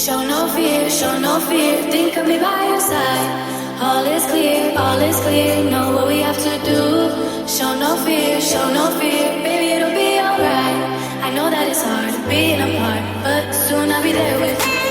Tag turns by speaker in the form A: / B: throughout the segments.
A: show no fear. Think of me by your side. All is clear. Know what we have to do. Show no fear. Baby, it'll be alright. I know that it's hard being apart, but soon I'll be there with you.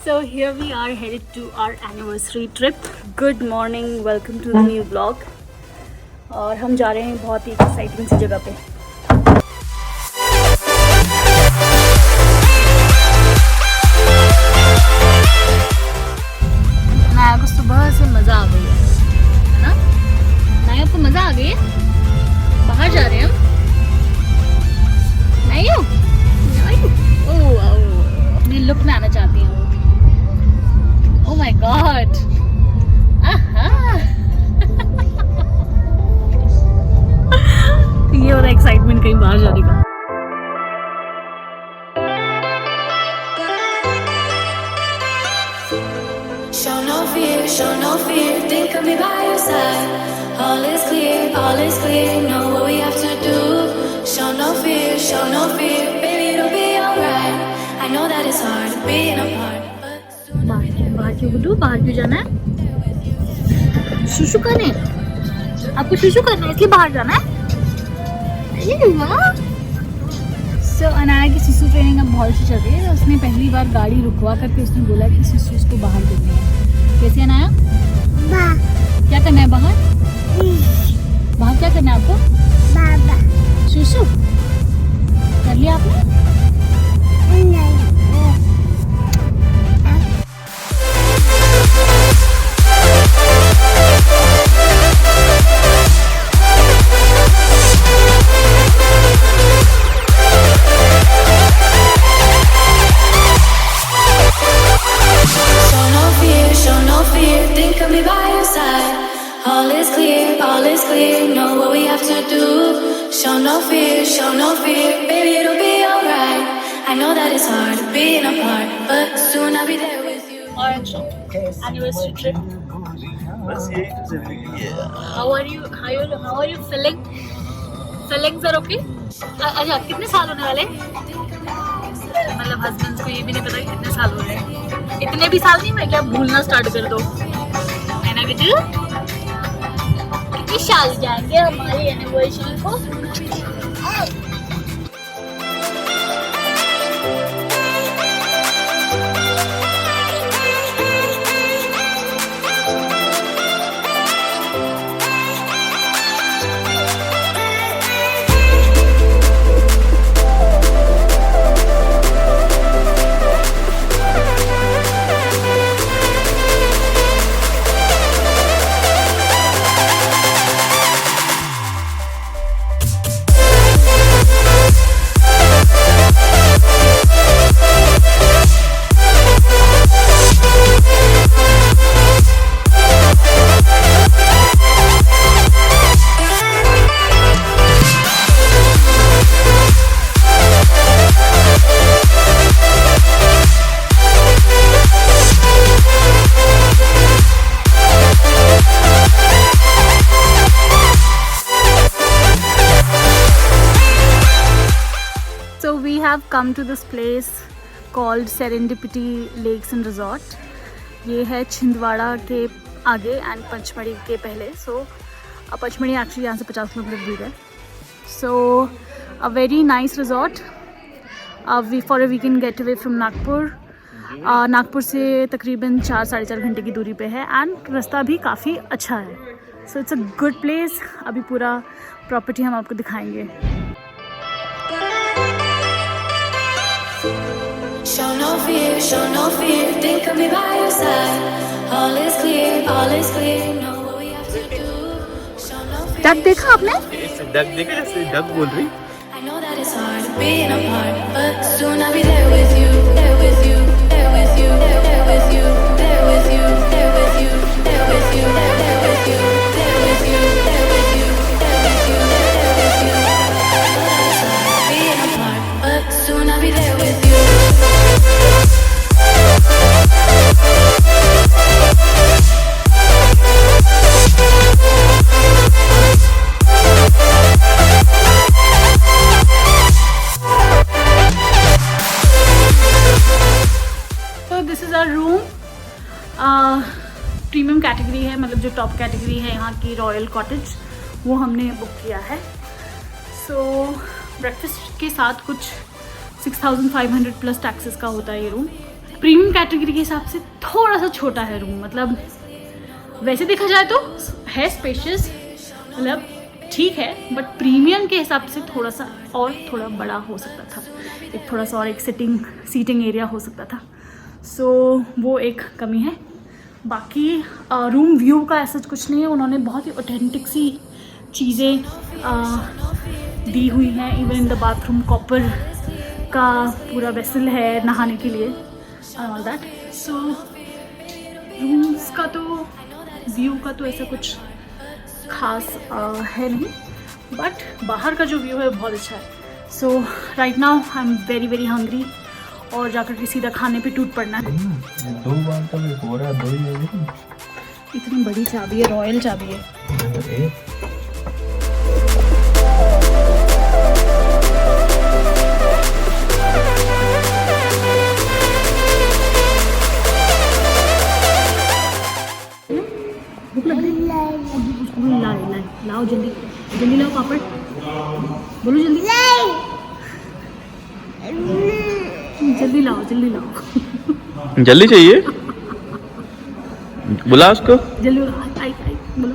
B: So here we are headed to our anniversary trip. Good morning, welcome to the new vlog. और हम जा रहे हैं बहुत ही exciting सी जगह पे. नाया को सुबह से मज़ा आ गई है ना? नाया को मज़ा आ गई है? बाहर जा रहे हैं हम. नायू, ओह अपने लुक में आना चाहती हूँ. Oh my God! ये वाला एक्साइटमेंट कहीं बाहर जाने का.
A: Show no fear. Think of me by your side. All is clear. Know what we have to do. Show no fear. Baby, it'll be alright. I know that it's hard being apart.
B: बाहर क्यों गुड्डू? बाहर क्यों जाना है? शुशु करने? आपको शुशु करना है इसलिए बाहर जाना है? So अनाया की सुसु ट्रेनिंग अब बहुत अच्छी चल रही है. उसने पहली बार गाड़ी रुकवा करके उसने बोला कि सुसु उसको बाहर करनी है. कैसे अनाया? क्या करना है बाहर? बाहर क्या करना है आपको? सुसु कर लिया आपने?
A: Show no fear. Think of me by your side. All is clear. Know what we have to do. Show no fear. Baby, it'll be alright. I know that it's hard being apart, but soon I'll be there with you.
B: Our anniversary trip.
C: बस यही तो जिंदगी है.
B: How are you feeling? Feelings are okay? अच्छा कितने साल होने वाले? मतलब हस्बैंड को ये भी नहीं पता कि कितने साल हो रहे हैं. इतने भी साल नहीं, मैं क्या भूलना स्टार्ट कर दो है ना बेटी. कितने साल जाएंगे हमारी एनिवर्सरी को? have come to this place called Serendipity Lakes and Resort. ये है छिंदवाड़ा के आगे एंड पचमढ़ी के पहले. सो पचमढ़ी एक्चुअली यहाँ से 50 किलोमीटर दूर है. So a very nice resort for a weekend getaway from Nagpur. Nagpur से तकरीबन 4-4.5 घंटे की दूरी पे है एंड रास्ता भी काफ़ी अच्छा है. So it's a good place. अभी पूरा प्रॉपर्टी हम आपको दिखाएंगे.
A: Show no fear, think of me by your side. All is clear, know what we have to do. Show no fear.
B: Duck देखा आपने?
C: डक देखा जैसे डक बोल रही.
A: I know that it's hard being apart, but soon I'll be there with you, there with you, there with you, there with you, there with you, there with you, there with you, there with you, there with you, there with you, there with you, there with you. I know that it's hard being apart, but soon I'll be there with you.
B: This is our room. Premium category है, मतलब जो top category है यहाँ की, royal cottage, वो हमने book किया है. सो ब्रेकफास्ट के साथ कुछ 6500 प्लस टैक्सेस का होता है ये रूम. प्रीमियम कैटेगरी के हिसाब से थोड़ा सा छोटा है रूम, मतलब वैसे देखा जाए तो है स्पेशियस, मतलब ठीक है, बट प्रीमियम के हिसाब से थोड़ा सा और थोड़ा बड़ा हो सकता था. एक थोड़ा सा और एक सीटिंग एरिया हो सकता था. सो वो एक कमी है. बाकी रूम व्यू का ऐसा कुछ नहीं है. उन्होंने बहुत ही ऑथेंटिक सी चीज़ें दी हुई हैं. Even in the bathroom copper का पूरा वेसल है नहाने के लिए, ऑल दैट. सो रूम्स का तो व्यू का तो ऐसा कुछ खास है नहीं, बट बाहर का जो व्यू है बहुत अच्छा है. So right now I am very very hungry और जाकर के सीधा खाने पे टूट पड़ना है.
C: 2 बार तो हो रहा, 2 ही हो गई.
B: इतनी बड़ी चाबी है, रॉयल चाबी है. भूख लग रही है? लाओ जल्दी लाओ पापड़. बोलो जल्दी लाओ.
C: जल्दी चाहिए. बुला उसको.
B: जल्दी आई बोलो.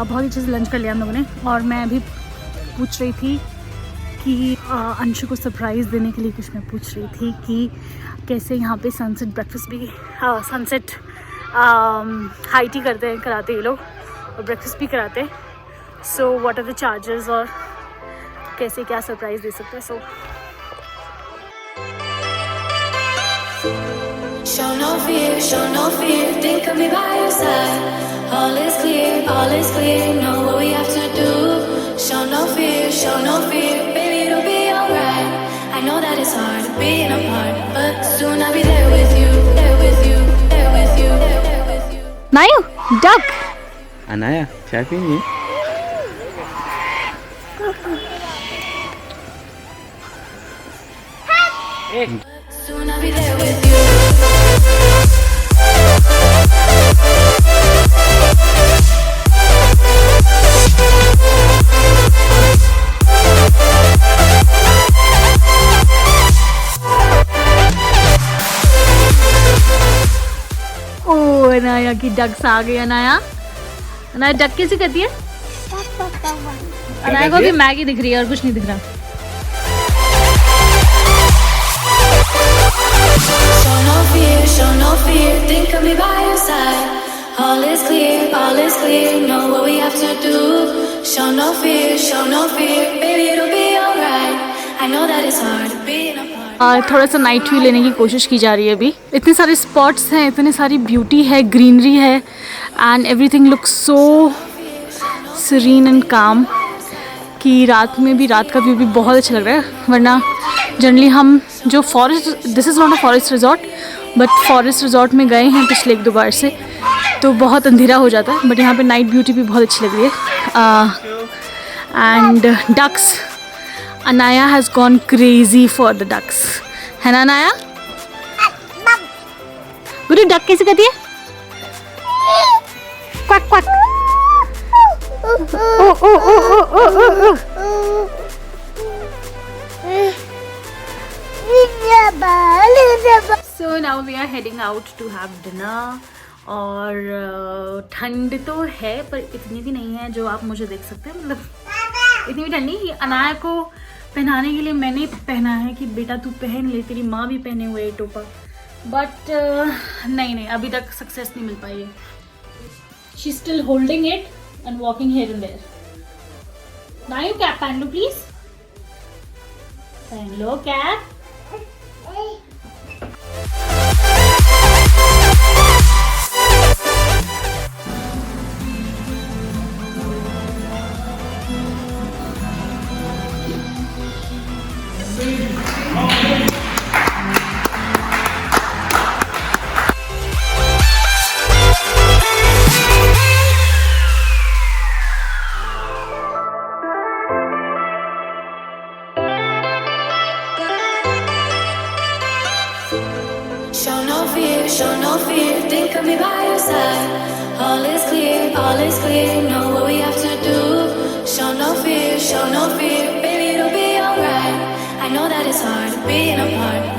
B: बहुत ही अच्छे से लंच कर लिया हम लोगों ने. और मैं अभी पूछ रही थी कि अंशु को सरप्राइज़ देने के लिए कुछ मैं पूछ रही थी कि कैसे यहाँ पे सनसेट ब्रेकफास्ट भी सनसेट हाई टी कराते ये लोग, और ब्रेकफास्ट भी कराते हैं. So what are the charges और कैसे क्या सरप्राइज़ दे सकते हैं. So
A: Show no fear, think of me by your side. All is clear, know what we have to do. Show no fear, baby it'll be alright. I know that it's hard being apart, but soon I'll be there with you, there with you, there with you, there with you.
B: नायू डक.
C: अनाया चाय पीनी है.
A: Soon I'll be there with you.
B: Anaya की ducks आ गई. Anaya duck कैसे करती है? अनाया को भी मैगी दिख रही है और कुछ नहीं दिख रहा.
A: Show no fear, think of me by your side. All is clear, know what we have to do. Show no fear, baby it'll be alright. I know that it's hard being apart.
B: थोड़ा सा night view लेने की कोशिश की जा रही है अभी. इतने सारे स्पॉट्स हैं, इतनी सारी ब्यूटी है, ग्रीनरी है, and everything looks so serene and calm कि रात में भी रात का व्यू भी बहुत अच्छा लग रहा है. वरना जनरली हम जो forest, this is not a forest resort, but forest resort में गए हैं पिछले 1-2 बार से, तो बहुत अंधेरा हो जाता है. बट यहाँ पे नाइट ब्यूटी भी बहुत अच्छी लग रही है. And ducks, Anaya has gone crazy for the ducks, है ना अनाया? गुरु डक कैसे करती है? Quack quack. So now we are heading out to have dinner. और ठंड तो है पर इतनी भी नहीं है जो आप मुझे देख सकते हैं, मतलब इतनी भी ठंड नहीं कि अनाया को पहनाने के लिए मैंने पहना है कि बेटा तू पहन ले, तेरी माँ भी पहने हुए है टोपा, बट नहीं अभी तक सक्सेस नहीं मिल पाई है. She still holding it and walking here and there. Now you cap पहन लो प्लीज, पहन लो cap.
A: Show no fear, think of me by your side. All is clear, know what we have to do. Show no fear, baby, it'll be alright. I know that it's hard being apart.